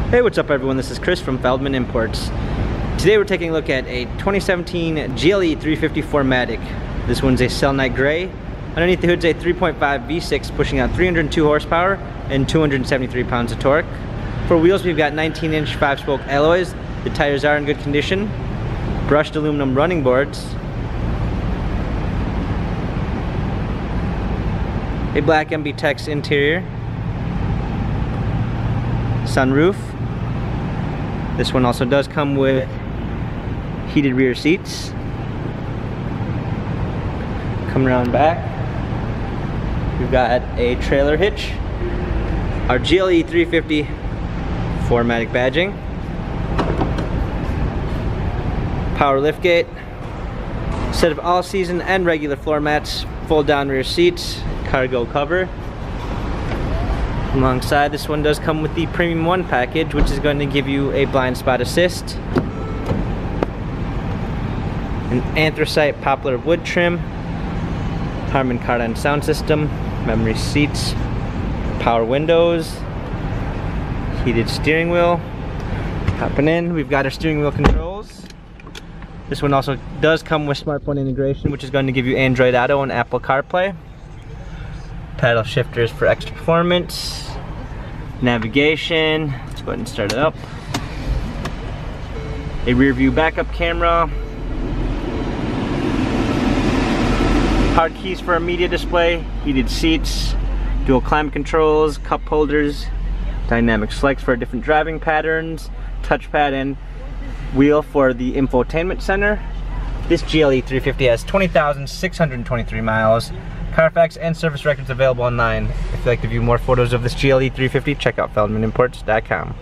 Hey, what's up everyone? This is Chris from Feldmann Imports. Today we're taking a look at a 2017 GLE 350 4MATIC. This one's a cell night gray. Underneath the hood's a 3.5 V6 pushing out 302 horsepower and 273 pounds of torque. For wheels, we've got 19-inch 5-spoke alloys. The tires are in good condition. Brushed aluminum running boards. A black MB-Tex interior. Sunroof. This one also does come with heated rear seats. Come around back, we've got a trailer hitch, our GLE 350 4MATIC badging, power liftgate, set of all-season and regular floor mats, fold-down rear seats, cargo cover. Alongside, this one does come with the Premium 1 package, which is going to give you a blind spot assist, an anthracite poplar wood trim, Harman Kardon sound system, memory seats, power windows, heated steering wheel. Hopping in, we've got our steering wheel controls. This one also does come with smartphone integration, which is going to give you Android Auto and Apple CarPlay. Paddle shifters for extra performance, navigation. Let's go ahead and start it up. A rear view backup camera, hard keys for a media display, heated seats, dual climate controls, cup holders, dynamic selects for different driving patterns, touchpad and wheel for the infotainment center. This GLE 350 has 20,623 miles. Carfax and service records available online. If you'd like to view more photos of this GLE 350, check out feldmanimports.com.